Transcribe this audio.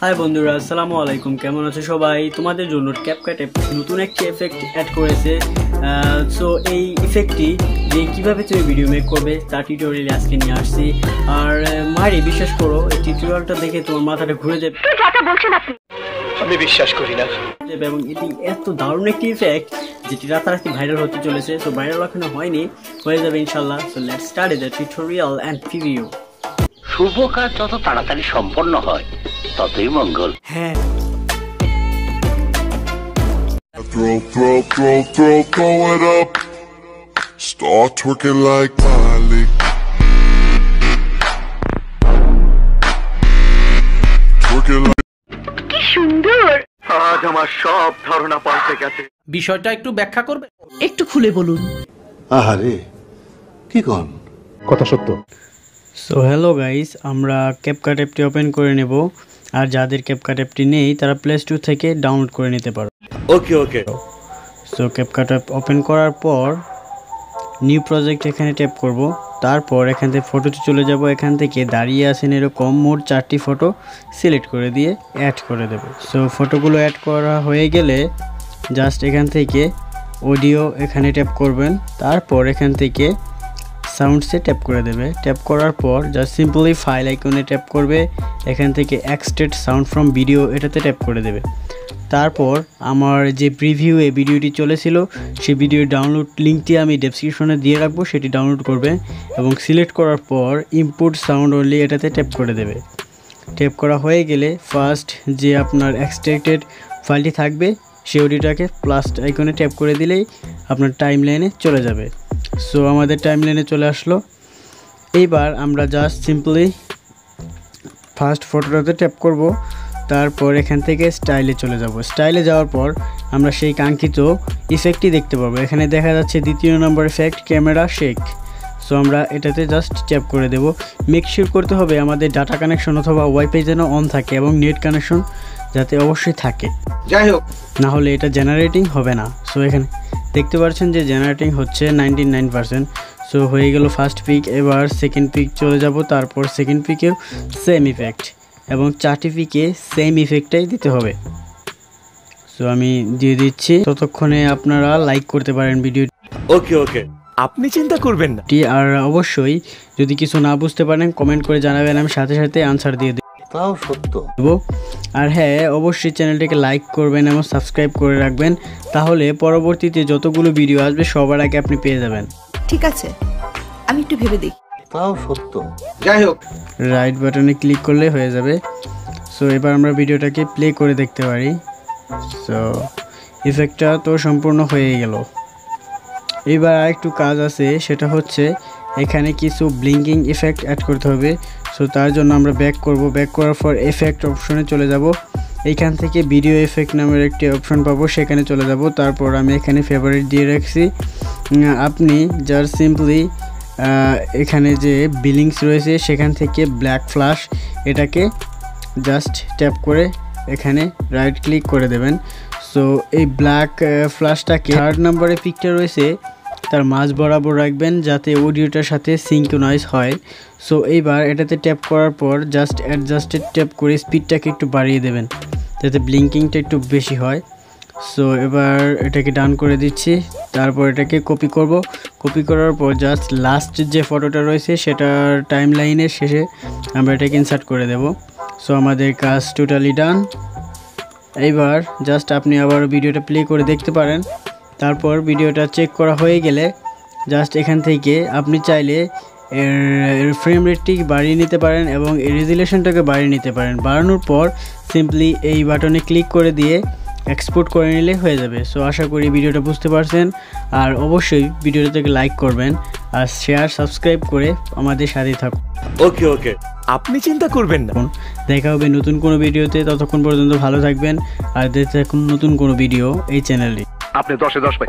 High বন্ধুরা, আসসালামু আলাইকুম। কেমন আছো সবাই? তোমাদের জন্য ক্যাপকাট নতুন একটি এফেক্ট অ্যাড করেছে। সো এই ইফেক্টটি যে কিভাবে তুমি ভিডিও মেক করবে তার টিউটোরিয়াল আজকে নিয়ে আসছি। আর মারি বিশ্বাস করো, এই টিউটোরিয়ালটা দেখে তোমার মাথাটা ঘুরে যাবে। আমি বিশ্বাস করি না। এবং এটি এত দারুণ একটি ইফেক্ট যেটি রাতারাতি ভাইরাল হতে চলেছে। সো ভাইরাল এখনো হয়নি, হয়ে যাবে ইনশাল্লাহ। So let's start the tutorial and preview. শুভ কাজ যত তাড়াতাড়ি সম্পন্ন হয় ততই মঙ্গল। হ্যাঁ, throw it up. Start twerking like Miley. Twerking like কি সুন্দর! আজ আমার সব ধারণা পাল্টে গেছে। বিষয়টা একটু ব্যাখ্যা করবে? একটু খুলে বলুন। আহারে কি কোন কথা সত্য। সো হ্যালো গাইস, আমরা ক্যাপকাট অ্যাপটি ওপেন করে নেব। আর যাদের ক্যাপকাট অ্যাপটি নেই তারা প্লে স্টোর থেকে ডাউনলোড করে নিতে পারো। Okay so CapCut app open করার পর নিউ প্রজেক্ট এখানে ট্যাপ করব। তারপর এখান থেকে ফটোতে চলে যাব। এখান থেকে দাঁড়িয়ে আছেন এরকম মোট 4টি ফটো সিলেক্ট করে দিয়ে অ্যাড করে দেব। সো ফটোগুলো অ্যাড করা হয়ে গেলে জাস্ট এখান থেকে অডিও এখানে ট্যাপ করবেন। তারপর এখান থেকে সাউন্ডসে ট্যাপ করে দেবে। ট্যাপ করার পর জাস্ট সিম্পলি ফাইল আইকনে ট্যাপ করবে। এখান থেকে এক্সট্রাক্ট সাউন্ড ফ্রম ভিডিও এটাতে ট্যাপ করে দেবে। তারপর আমার যে প্রিভিউ এই ভিডিওটি চলেছিল সেই ভিডিওর ডাউনলোড লিঙ্কটি আমি ডেসক্রিপশনে দিয়ে রাখবো, সেটি ডাউনলোড করবে এবং সিলেক্ট করার পর ইনপুট সাউন্ড অনলি এটাতে ট্যাপ করে দেবে। ট্যাপ করা হয়ে গেলে ফার্স্ট যে আপনার এক্সট্রাক্টেড ফাইলটি থাকবে সেই অডিওটাকে প্লাস আইকনে ট্যাপ করে দিলেই আপনার টাইম লাইনে চলে যাবে। সো আমাদের টাইম লাইনে চলে আসলো। এইবার আমরা জাস্ট সিম্পলি ফার্স্ট ফটোটাতে ট্যাপ করব। তারপর এখান থেকে স্টাইলে চলে যাব। স্টাইলে যাওয়ার পর আমরা সেই কাঙ্ক্ষিত ইফেক্টটি দেখতে পাবো। এখানে দেখা যাচ্ছে 2য় নম্বর ইফেক্ট ক্যামেরা শেক। সো আমরা এটাতে জাস্ট ট্যাপ করে দেব। মেক শিওর করতে হবে আমাদের ডাটা কানেকশন অথবা ওয়াইফাই যেন অন থাকে এবং নেট কানেকশন যাতে অবশ্যই থাকে, যাই হোক না হলে এটা জেনারেটিং হবে না। সো এখানে দেখতে পাচ্ছেন যে জেনারেটিং হচ্ছে 99%। সো হয়ে গেল ফার্স্ট পিক। এবার সেকেন্ড পিক চলে যাব। তারপর সেকেন্ড পিকেও সেম ইফেক্ট এবং 4টি পিকে সেম ইফেক্টটাই দিতে হবে। সো আমি দিয়ে দিচ্ছি। ততক্ষণে আপনারা লাইক করতে পারেন ভিডিওটি। ওকে আপনি চিন্তা করবেন না। আর অবশ্যই যদি কিছু না বুঝতে পারেন কমেন্ট করে জানাবেন, আমি সাথে সাথে আনসার দিয়ে তাও সত্য। আর হ্যাঁ, অবশ্যই চ্যানেলটিকে লাইক করবেন এবং সাবস্ক্রাইব করে রাখবেন, তাহলে পরবর্তীতে যতগুলো ভিডিও আসবে সবার আগে আপনি পেয়ে যাবেন। ঠিক আছে, আমি একটু ভেবে দেখি। তাও সত্য। যাই হোক রাইট বাটনে ক্লিক করলে হয়ে যাবে। সো এবার আমরা ভিডিওটাকে প্লে করে দেখতে পারি। সো ইফেক্টটা তো সম্পূর্ণ হয়ে গেল। এবার আরেকটু কাজ আছে, সেটা হচ্ছে এখানে কিছু ব্লিঙ্কিং ইফেক্ট অ্যাড করতে হবে। সো তার জন্য আমরা ব্যাক করব। ব্যাক করার পর এফেক্ট অপশনে চলে যাব। এইখান থেকে ভিডিও এফেক্ট নামের একটি অপশন পাবো, সেখানে চলে যাব। তারপর আমি এখানে ফেভারিট দিয়ে রাখছি। আপনি জাস্ট সিম্পলি এখানে যে বিলিংস রয়েছে সেখান থেকে ব্ল্যাক ফ্ল্যাশ এটাকে জাস্ট ট্যাপ করে এখানে রাইট ক্লিক করে দেবেন। সো এই ব্ল্যাক ফ্ল্যাশটাকে 3rd নম্বরে পিকটা রয়েছে তার মাঝ বরাবর রাখবেন যাতে অডিওটার সাথে সিঙ্ক্রোনাইজ হয়। সো এইবার এটাতে ট্যাপ করার পর জাস্ট অ্যাডজাস্টেড ট্যাপ করে স্পিডটাকে একটু বাড়িয়ে দেবেন যাতে ব্লিঙ্কিংটা একটু বেশি হয়। সো এবার এটাকে ডান করে দিচ্ছি। তারপর এটাকে কপি করব। কপি করার পর জাস্ট লাস্ট যে ফটোটা রয়েছে সেটার টাইম লাইনের শেষে আমরা এটাকে ইনসার্ট করে দেব। সো আমাদের কাজ টোটালি ডান। এইবার জাস্ট আপনি আবার ভিডিওটা প্লে করে দেখতে পারেন। তারপর ভিডিওটা চেক করা হয়ে গেলে জাস্ট এখান থেকে আপনি চাইলে এর ফ্রেম রেটটি বাড়িয়ে নিতে পারেন এবং এর রেজুলেশনটাকে বাড়িয়ে নিতে পারেন। বাড়ানোর পর সিম্পলি এই বাটনে ক্লিক করে দিয়ে এক্সপোর্ট করে নিলে হয়ে যাবে। সো আশা করি ভিডিওটা বুঝতে পারছেন। আর অবশ্যই ভিডিওটাকে লাইক করবেন আর শেয়ার সাবস্ক্রাইব করে আমাদের সাথে থাকুন। ওকে আপনি চিন্তা করবেন না। দেখা হবে নতুন কোনো ভিডিওতে। ততক্ষণ পর্যন্ত ভালো থাকবেন আর দেখতে থাকুন নতুন কোনো ভিডিও এই চ্যানেলে। আপনি 10-এ 10 পাই।